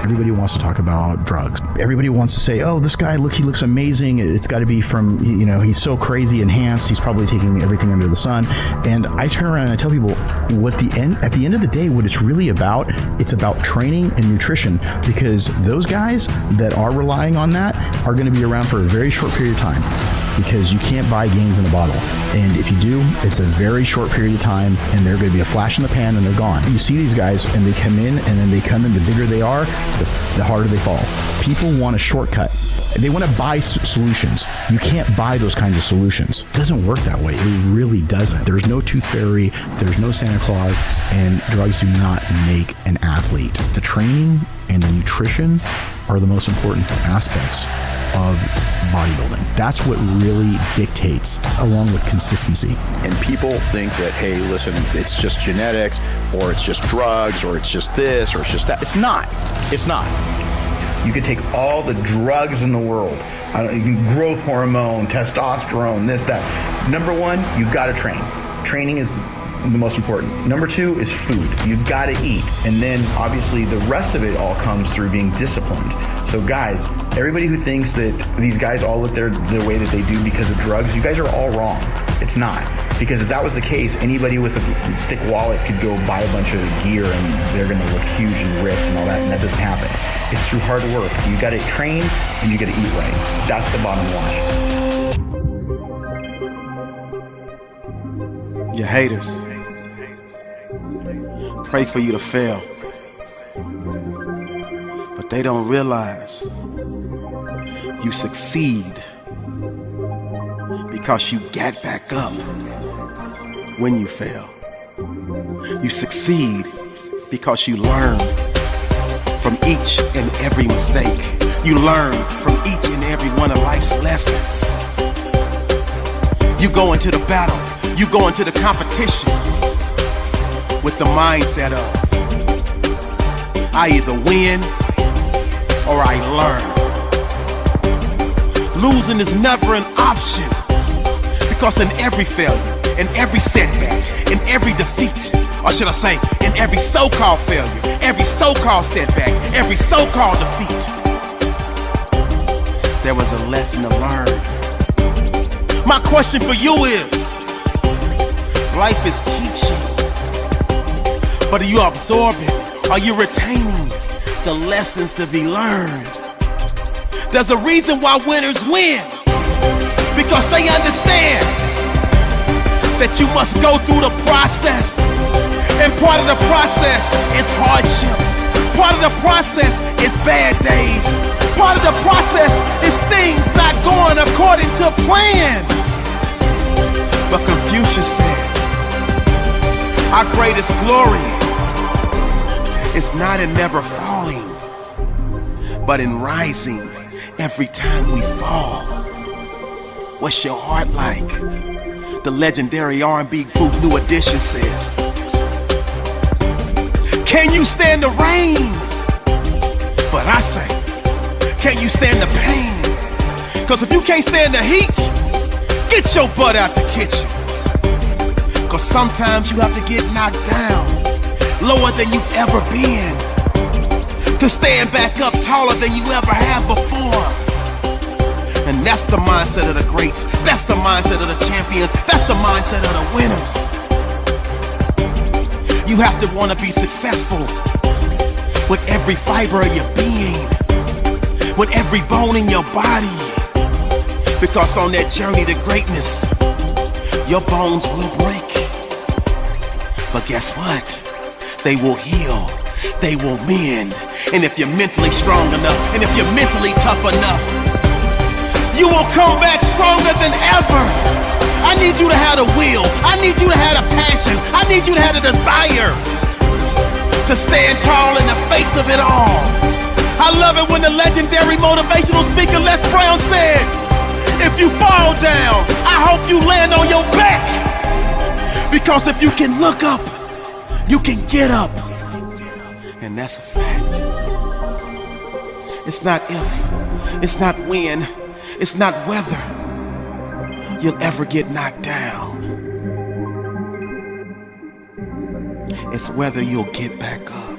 Everybody wants to talk about drugs. Everybody wants to say, oh, this guy, look, he looks amazing. It's got to be from, he's so crazy enhanced. He's probably taking everything under the sun. And I turn around and I tell people, at the end of the day, what it's really about, it's about training and nutrition, because those guys that are relying on that are going to be around for a very short period of time, because you can't buy gains in a bottle. And if you do, it's a very short period of time, and they're going to be a flash in the pan and they're gone. You see these guys and they come in, and then they come in, the bigger they are, the harder they fall. People want a shortcut. They want to buy solutions. You can't buy those kinds of solutions. It doesn't work that way. It really doesn't. There's no tooth fairy, there's no Santa Claus, and drugs do not make an athlete. The training and the nutrition are the most important aspects of bodybuilding. That's what really dictates, along with consistency. And people think that, hey, listen, it's just genetics, or it's just drugs, or it's just this, or it's just that. It's not. It's not. You could take all the drugs in the world, growth hormone, testosterone, this, that. Number one, you've got to train. Training is the most important. Number two is food. You've got to eat. And then obviously the rest of it all comes through being disciplined. So guys, everybody who thinks that these guys all look the way that they do because of drugs, you guys are all wrong. It's not. Because if that was the case, anybody with a thick wallet could go buy a bunch of gear and they're going to look huge and ripped and all that, and that doesn't happen. It's through hard work. You got to train and you got to eat right. That's the bottom line. Your haters pray for you to fail, but they don't realize you succeed because you get back up when you fail. You succeed because you learn from each and every mistake. You learn from each and every one of life's lessons. You go into the battle, you go into the competition with the mindset of, I either win or I learn. Losing is never an option, because in every failure, in every setback, in every defeat, or should I say, in every so-called failure, every so-called setback, every so-called defeat, there was a lesson to learn. My question for you is, life is teaching, but are you absorbing? Are you retaining the lessons to be learned? There's a reason why winners win, because they understand that you must go through the process, and part of the process is hardship. Part of the process is bad days. Part of the process is things not going according to plan. But Confucius said, our greatest glory is not in never falling, but in rising every time we fall. What's your heart like? The legendary R&B group New Edition says, can you stand the rain? But I say, can you stand the pain? Cause if you can't stand the heat, get your butt out the kitchen. Cause sometimes you have to get knocked down lower than you've ever been to stand back up taller than you ever have before. And that's the mindset of the greats. That's the mindset of the champions. That's the mindset of the winners. You have to want to be successful with every fiber of your being, with every bone in your body. Because on that journey to greatness, your bones will break. But guess what? They will heal. They will mend. And if you're mentally strong enough, and if you're mentally tough enough, you will come back stronger than ever. I need you to have the will. I need you to have the passion. I need you to have the desire to stand tall in the face of it all. I love it when the legendary motivational speaker Les Brown said, if you fall down, I hope you land on your back. Because if you can look up, you can get up. And that's a fact. It's not if, it's not when, it's not whether you'll ever get knocked down. It's whether you'll get back up.